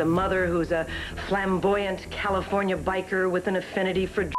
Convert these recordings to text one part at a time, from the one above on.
The mother, who's a flamboyant California biker with an affinity for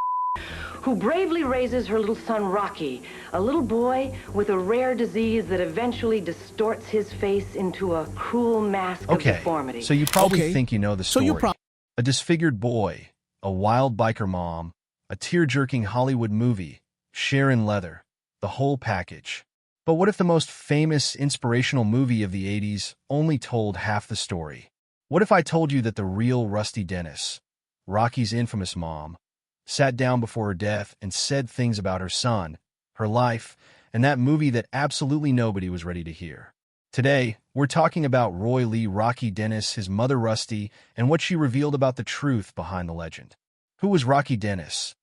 who bravely raises her little son Rocky, a little boy with a rare disease that eventually distorts his face into a cruel mask of deformity. So you probably think you know the story. A disfigured boy, a wild biker mom, a tear-jerking Hollywood movie, Sharon Leather, the whole package. But what if the most famous inspirational movie of the 80s only told half the story? What if I told you that the real Rusty Dennis, Rocky's infamous mom, sat down before her death and said things about her son, her life, and that movie that absolutely nobody was ready to hear? Today, we're talking about Roy Lee Rocky Dennis, his mother Rusty, and what she revealed about the truth behind the legend. Who was Rocky Dennis?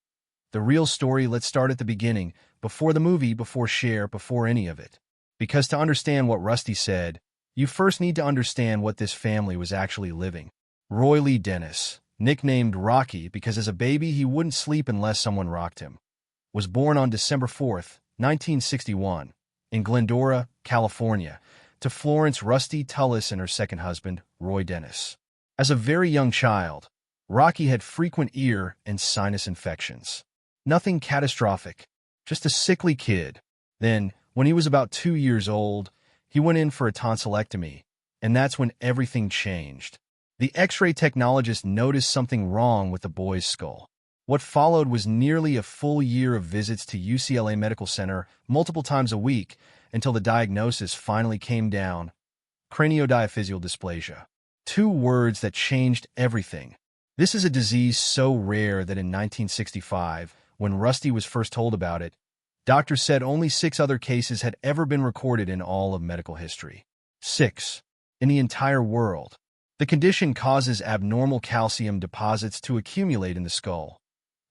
The real story. Let's start at the beginning, before the movie, before Cher, before any of it. Because to understand what Rusty said, you first need to understand what this family was actually living. Roy Lee Dennis, nicknamed Rocky because as a baby he wouldn't sleep unless someone rocked him, was born on December 4th, 1961, in Glendora, California, to Florence Rusty Tullis and her second husband, Roy Dennis. As a very young child, Rocky had frequent ear and sinus infections. Nothing catastrophic, just a sickly kid. Then, when he was about 2 years old, he went in for a tonsillectomy, and that's when everything changed. The X-ray technologist noticed something wrong with the boy's skull. What followed was nearly a full year of visits to UCLA Medical Center multiple times a week until the diagnosis finally came down: craniodiaphyseal dysplasia. 2 words that changed everything. This is a disease so rare that in 1965, when Rusty was first told about it, doctors said only 6 other cases had ever been recorded in all of medical history. 6. In the entire world. The condition causes abnormal calcium deposits to accumulate in the skull.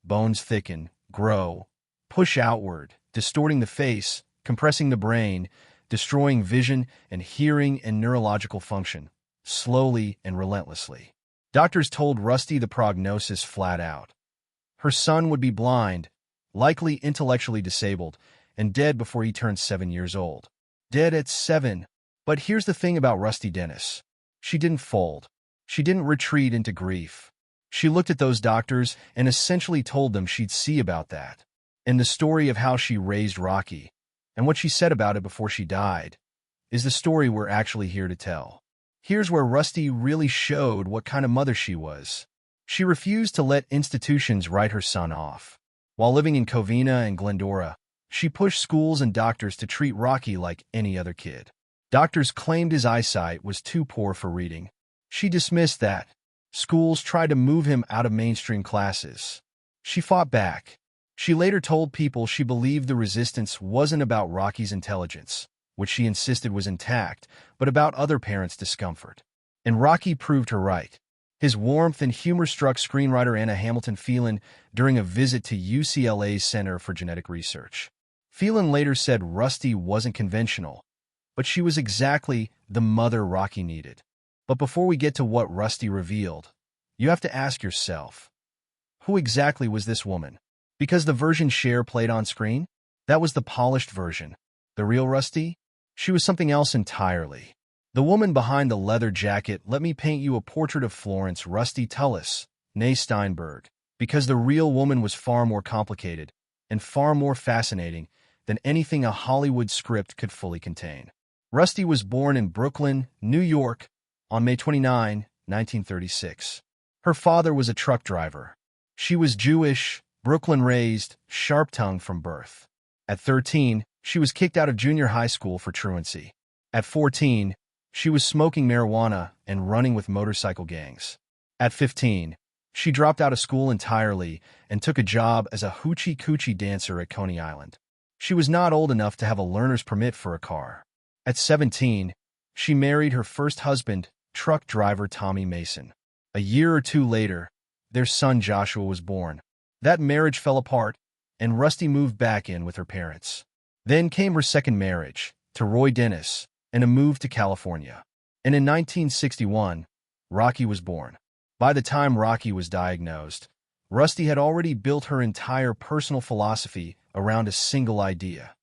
Bones thicken, grow, push outward, distorting the face, compressing the brain, destroying vision and hearing and neurological function, slowly and relentlessly. Doctors told Rusty the prognosis flat out. Her son would be blind, likely intellectually disabled, and dead before he turned 7 years old. Dead at 7. But here's the thing about Rusty Dennis. She didn't fold. She didn't retreat into grief. She looked at those doctors and essentially told them she'd see about that. And the story of how she raised Rocky, and what she said about it before she died, is the story we're actually here to tell. Here's where Rusty really showed what kind of mother she was. She refused to let institutions write her son off. While living in Covina and Glendora, she pushed schools and doctors to treat Rocky like any other kid. Doctors claimed his eyesight was too poor for reading. She dismissed that. Schools tried to move him out of mainstream classes. She fought back. She later told people she believed the resistance wasn't about Rocky's intelligence, which she insisted was intact, but about other parents' discomfort. And Rocky proved her right. His warmth and humor struck screenwriter Anna Hamilton Phelan during a visit to UCLA's Center for Genetic Research. Phelan later said Rusty wasn't conventional, but she was exactly the mother Rocky needed. But before we get to what Rusty revealed, you have to ask yourself, who exactly was this woman? Because the version Cher played on screen, that was the polished version. The real Rusty? She was something else entirely. The woman behind the leather jacket. Let me paint you a portrait of Florence Rusty Tullis, née Steinberg, because the real woman was far more complicated and far more fascinating than anything a Hollywood script could fully contain. Rusty was born in Brooklyn, New York, on May 29, 1936. Her father was a truck driver. She was Jewish, Brooklyn-raised, sharp-tongued from birth. At 13, she was kicked out of junior high school for truancy. At 14, she was smoking marijuana and running with motorcycle gangs. At 15, she dropped out of school entirely and took a job as a hoochie-coochie dancer at Coney Island. She was not old enough to have a learner's permit for a car. At 17, she married her first husband, truck driver Tommy Mason. A year or 2 later, their son Joshua was born. That marriage fell apart, and Rusty moved back in with her parents. Then came her second marriage, to Roy Dennis, and a move to California. And in 1961, Rocky was born. By the time Rocky was diagnosed, Rusty had already built her entire personal philosophy around a single idea: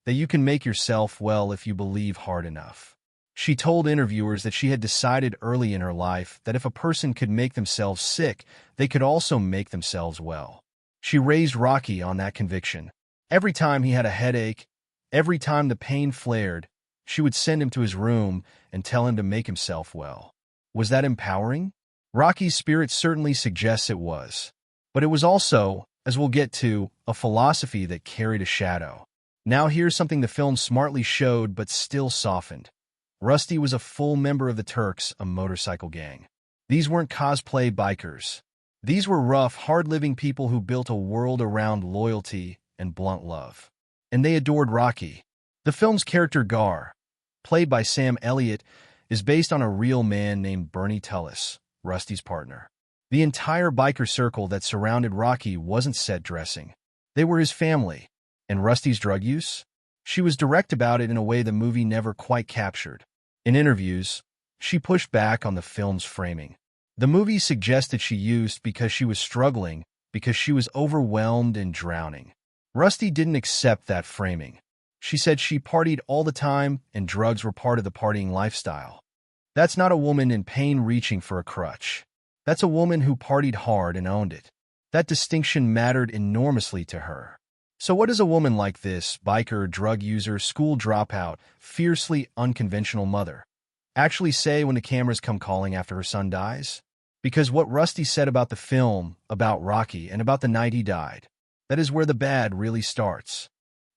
that you can make yourself well if you believe hard enough. She told interviewers that she had decided early in her life that if a person could make themselves sick, they could also make themselves well. She raised Rocky on that conviction. Every time he had a headache, every time the pain flared, she would send him to his room and tell him to make himself well. Was that empowering? Rocky's spirit certainly suggests it was. But it was also, as we'll get to, a philosophy that carried a shadow. Now here's something the film smartly showed but still softened. Rusty was a full member of the Turks, a motorcycle gang. These weren't cosplay bikers. These were rough, hard-living people who built a world around loyalty and blunt love. And they adored Rocky. The film's character Gar, played by Sam Elliott, is based on a real man named Bernie Tullis, Rusty's partner. The entire biker circle that surrounded Rocky wasn't set dressing. They were his family. And Rusty's drug use? She was direct about it in a way the movie never quite captured. In interviews, she pushed back on the film's framing. The movie suggested she used because she was struggling, because she was overwhelmed and drowning. Rusty didn't accept that framing. She said she partied all the time and drugs were part of the partying lifestyle. That's not a woman in pain reaching for a crutch. That's a woman who partied hard and owned it. That distinction mattered enormously to her. So what does a woman like this, biker, drug user, school dropout, fiercely unconventional mother, actually say when the cameras come calling after her son dies? Because what Rusty said about the film, about Rocky, and about the night he died, that is where the bad really starts.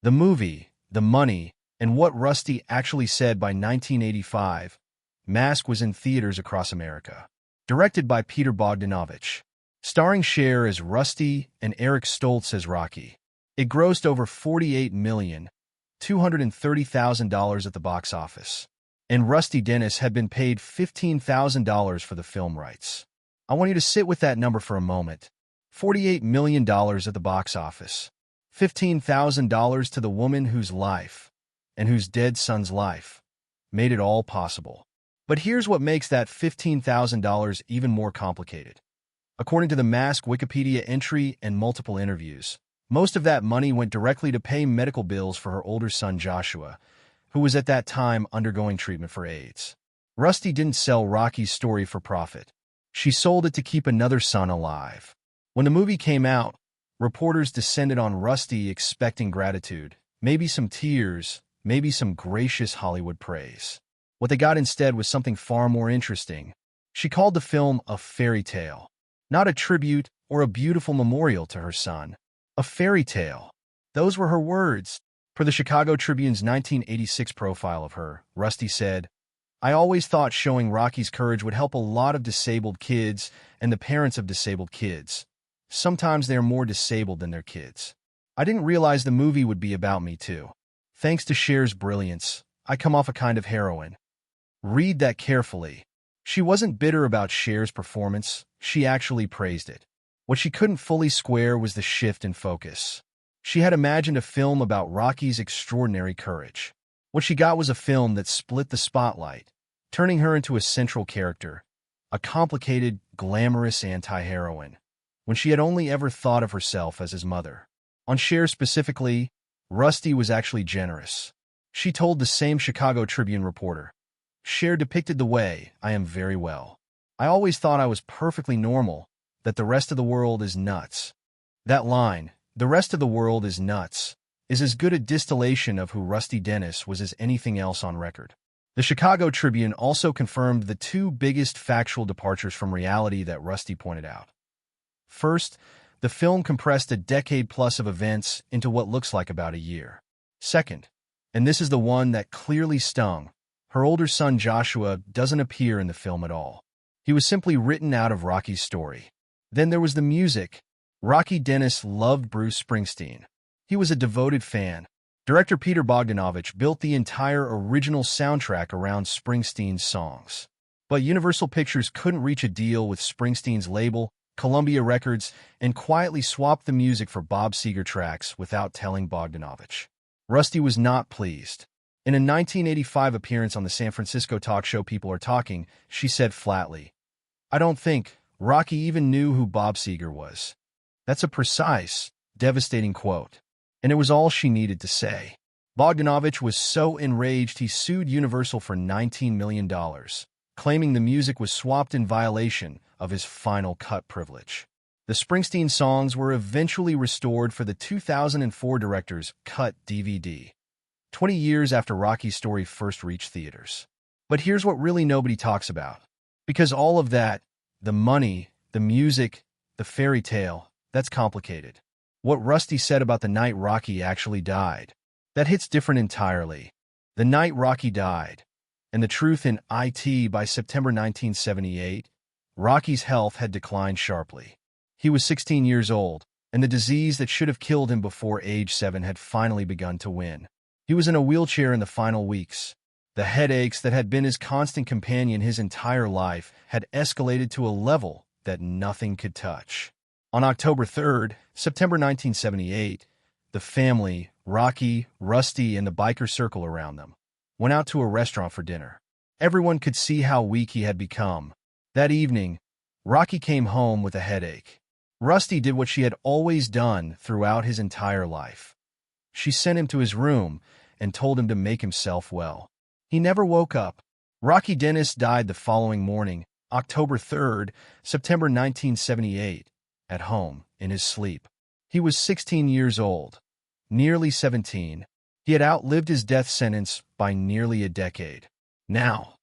The movie, the money, and what Rusty actually said by 1985, Mask was in theaters across America. Directed by Peter Bogdanovich. Starring Cher as Rusty and Eric Stoltz as Rocky. It grossed over $48,230,000 at the box office. And Rusty Dennis had been paid $15,000 for the film rights. I want you to sit with that number for a moment. $48 million at the box office. $15,000 to the woman whose life, and whose dead son's life, made it all possible. But here's what makes that $15,000 even more complicated. According to the Mask Wikipedia entry and multiple interviews, most of that money went directly to pay medical bills for her older son Joshua, who was at that time undergoing treatment for AIDS. Rusty didn't sell Rocky's story for profit. She sold it to keep another son alive. When the movie came out, reporters descended on Rusty expecting gratitude, maybe some tears, maybe some gracious Hollywood praise. What they got instead was something far more interesting. She called the film a fairy tale, not a tribute or a beautiful memorial to her son. A fairy tale. Those were her words. For the Chicago Tribune's 1986 profile of her, Rusty said, "I always thought showing Rocky's courage would help a lot of disabled kids and the parents of disabled kids. Sometimes they are more disabled than their kids. I didn't realize the movie would be about me too. Thanks to Cher's brilliance, I come off a kind of heroine." Read that carefully. She wasn't bitter about Cher's performance. She actually praised it. What she couldn't fully square was the shift in focus. She had imagined a film about Rocky's extraordinary courage. What she got was a film that split the spotlight, turning her into a central character, a complicated, glamorous anti-heroine, when she had only ever thought of herself as his mother. On Cher specifically, Rusty was actually generous. She told the same Chicago Tribune reporter, "Cher depicted the way I am very well. I always thought I was perfectly normal, that the rest of the world is nuts." That line, "the rest of the world is nuts," is as good a distillation of who Rusty Dennis was as anything else on record. The Chicago Tribune also confirmed the two biggest factual departures from reality that Rusty pointed out. First, the film compressed a decade-plus of events into what looks like about a year. Second, and this is the one that clearly stung, her older son Joshua doesn't appear in the film at all. He was simply written out of Rocky's story. Then there was the music. Rocky Dennis loved Bruce Springsteen. He was a devoted fan. Director Peter Bogdanovich built the entire original soundtrack around Springsteen's songs. But Universal Pictures couldn't reach a deal with Springsteen's label, Columbia Records, and quietly swapped the music for Bob Seger tracks without telling Bogdanovich. Rusty was not pleased. In a 1985 appearance on the San Francisco talk show People Are Talking, she said flatly, "I don't think Rocky even knew who Bob Seger was." That's a precise, devastating quote. And it was all she needed to say. Bogdanovich was so enraged he sued Universal for $19 million, claiming the music was swapped in violation of his final cut privilege. The Springsteen songs were eventually restored for the 2004 director's cut DVD, 20 years after Rocky's story first reached theaters. But here's what really nobody talks about. Because all of that, the money, the music, the fairy tale, that's complicated. What Rusty said about the night Rocky actually died, that hits different entirely. The night Rocky died, and the truth in IT by September 1978, Rocky's health had declined sharply. He was 16 years old, and the disease that should have killed him before age 7 had finally begun to win. He was in a wheelchair in the final weeks. The headaches that had been his constant companion his entire life had escalated to a level that nothing could touch. On October 3rd, September 1978, the family, Rocky, Rusty, and the biker circle around them, went out to a restaurant for dinner. Everyone could see how weak he had become. That evening, Rocky came home with a headache. Rusty did what she had always done throughout his entire life. She sent him to his room and told him to make himself well. He never woke up. Rocky Dennis died the following morning, October 3rd, September 1978, at home, in his sleep. He was 16 years old, nearly 17. He had outlived his death sentence by nearly a decade. Now,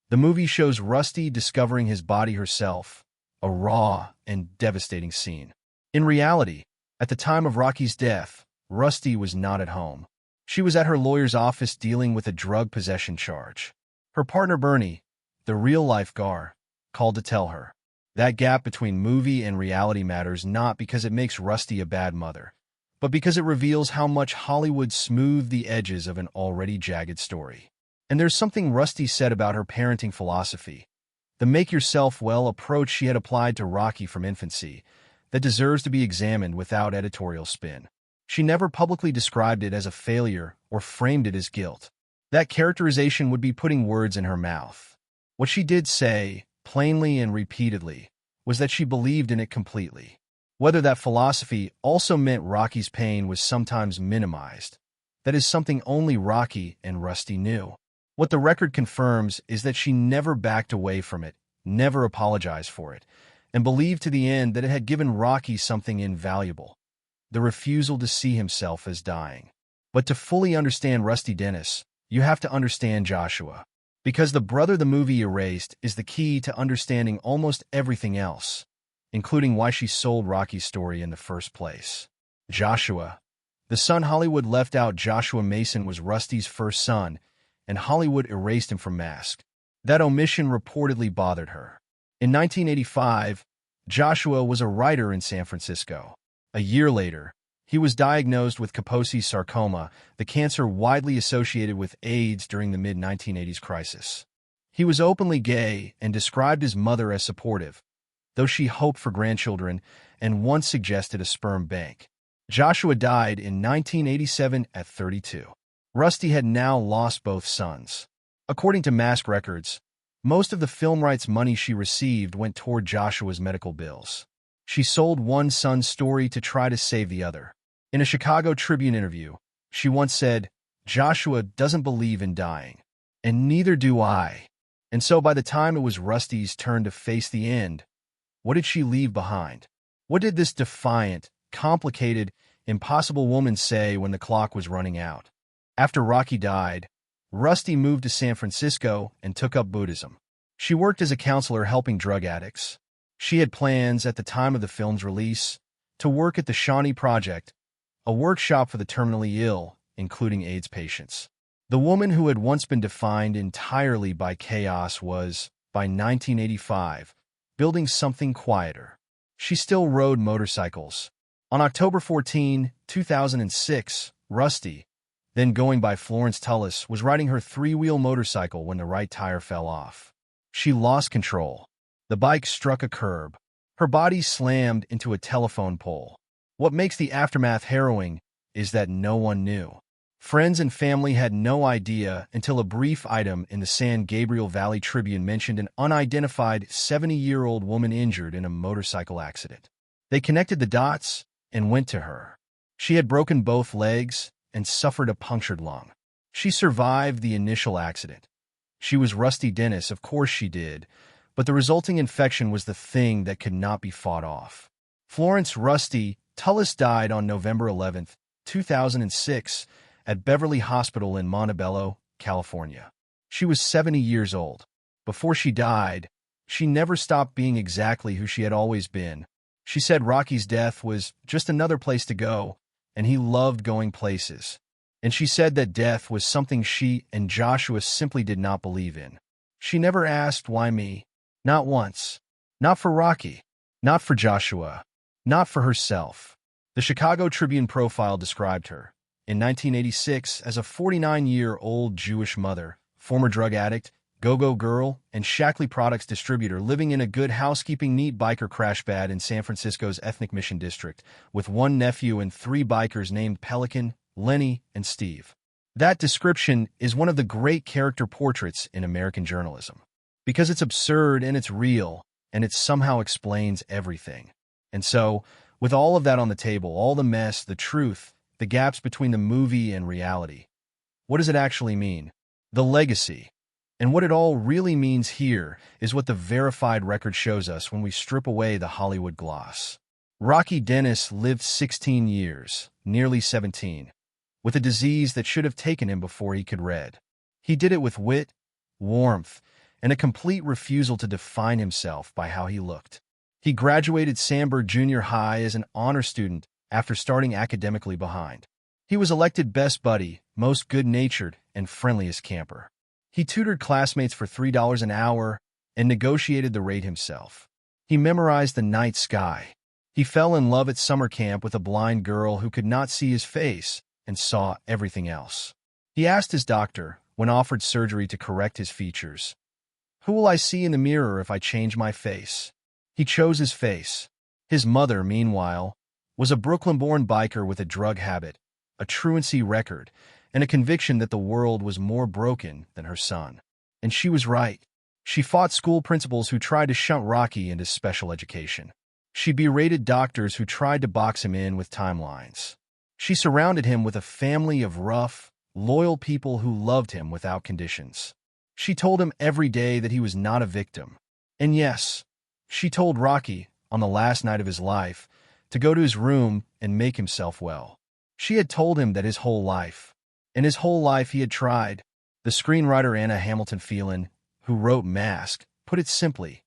the movie shows Rusty discovering his body herself, a raw and devastating scene. In reality, at the time of Rocky's death, Rusty was not at home. She was at her lawyer's office dealing with a drug possession charge. Her partner Bernie, the real-life Gar, called to tell her. That gap between movie and reality matters not because it makes Rusty a bad mother, but because it reveals how much Hollywood smoothed the edges of an already jagged story. And there's something Rusty said about her parenting philosophy, the make-yourself-well approach she had applied to Rocky from infancy, that deserves to be examined without editorial spin. She never publicly described it as a failure or framed it as guilt. That characterization would be putting words in her mouth. What she did say, plainly and repeatedly, was that she believed in it completely. Whether that philosophy also meant Rocky's pain was sometimes minimized, that is something only Rocky and Rusty knew. What the record confirms is that she never backed away from it, never apologized for it, and believed to the end that it had given Rocky something invaluable, the refusal to see himself as dying. But to fully understand Rusty Dennis, you have to understand Joshua. Because the brother the movie erased is the key to understanding almost everything else, including why she sold Rocky's story in the first place. Joshua, the son Hollywood left out. Joshua Mason was Rusty's first son, and Hollywood erased him from Mask. That omission reportedly bothered her. In 1985, Joshua was a writer in San Francisco. A year later, he was diagnosed with Kaposi's sarcoma, the cancer widely associated with AIDS during the mid-1980s crisis. He was openly gay and described his mother as supportive, though she hoped for grandchildren and once suggested a sperm bank. Joshua died in 1987 at 32. Rusty had now lost both sons. According to Mask Records, most of the film rights money she received went toward Joshua's medical bills. She sold one son's story to try to save the other. In a Chicago Tribune interview, she once said, "Joshua doesn't believe in dying, and neither do I." And so by the time it was Rusty's turn to face the end, what did she leave behind? What did this defiant, complicated, impossible woman say when the clock was running out? After Rocky died, Rusty moved to San Francisco and took up Buddhism. She worked as a counselor helping drug addicts. She had plans at the time of the film's release to work at the Shawnee Project, a workshop for the terminally ill, including AIDS patients. The woman who had once been defined entirely by chaos was, by 1985, building something quieter. She still rode motorcycles. On October 14, 2006, Rusty, then going by Florence Tullis, was riding her three-wheel motorcycle when the right tire fell off. She lost control. The bike struck a curb. Her body slammed into a telephone pole. What makes the aftermath harrowing is that no one knew. Friends and family had no idea until a brief item in the San Gabriel Valley Tribune mentioned an unidentified 70-year-old woman injured in a motorcycle accident. They connected the dots and went to her. She had broken both legs, and suffered a punctured lung. She survived the initial accident. She was Rusty Dennis, of course she did, but the resulting infection was the thing that could not be fought off. Florence Rusty Tullis died on November 11, 2006, at Beverly Hospital in Montebello, California. She was 70 years old. Before she died, she never stopped being exactly who she had always been. She said Rocky's death was just another place to go, and he loved going places. And she said that death was something she and Joshua simply did not believe in. She never asked, why me? Not once. Not for Rocky. Not for Joshua. Not for herself. The Chicago Tribune profile described her, in 1986, as a 49-year-old Jewish mother, former drug addict, go-go girl, and Shackley products distributor living in a good housekeeping neat biker crash pad in San Francisco's ethnic Mission District, with one nephew and 3 bikers named Pelican, Lenny, and Steve. That description is one of the great character portraits in American journalism. Because it's absurd and it's real, and it somehow explains everything. And so, with all of that on the table, all the mess, the truth, the gaps between the movie and reality, what does it actually mean? The legacy. And what it all really means here is what the verified record shows us when we strip away the Hollywood gloss. Rocky Dennis lived 16 years, nearly 17, with a disease that should have taken him before he could read. He did it with wit, warmth, and a complete refusal to define himself by how he looked. He graduated Sandburg Junior High as an honor student after starting academically behind. He was elected best buddy, most good-natured, and friendliest camper. He tutored classmates for $3 an hour and negotiated the rate himself. He memorized the night sky. He fell in love at summer camp with a blind girl who could not see his face and saw everything else. He asked his doctor, when offered surgery to correct his features, "Who will I see in the mirror if I change my face?" He chose his face. His mother, meanwhile, was a Brooklyn-born biker with a drug habit, a truancy record, and a conviction that the world was more broken than her son. And she was right. She fought school principals who tried to shunt Rocky into special education. She berated doctors who tried to box him in with timelines. She surrounded him with a family of rough, loyal people who loved him without conditions. She told him every day that he was not a victim. And yes, she told Rocky, on the last night of his life, to go to his room and make himself well. She had told him that his whole life, he had tried. The screenwriter Anna Hamilton Phelan, who wrote Mask, put it simply.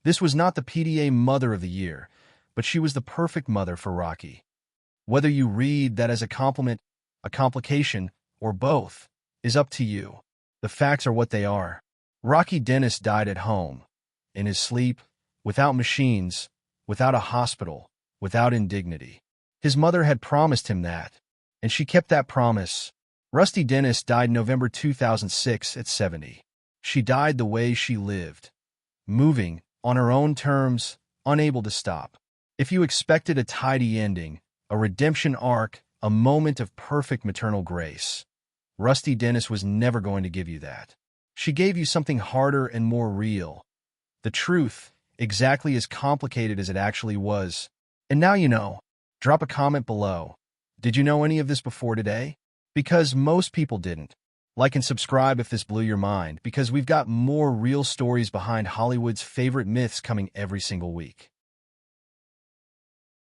This was not the PDA Mother of the Year, but she was the perfect mother for Rocky. Whether you read that as a compliment, a complication, or both, is up to you. The facts are what they are. Rocky Dennis died at home, in his sleep, without machines, without a hospital, without indignity. His mother had promised him that, and she kept that promise. Rusty Dennis died November 2006 at 70. She died the way she lived, moving, on her own terms, unable to stop. If you expected a tidy ending, a redemption arc, a moment of perfect maternal grace, Rusty Dennis was never going to give you that. She gave you something harder and more real. The truth, exactly as complicated as it actually was. And now you know. Drop a comment below. Did you know any of this before today? Because most people didn't. Like and subscribe if this blew your mind, because we've got more real stories behind Hollywood's favorite myths coming every single week.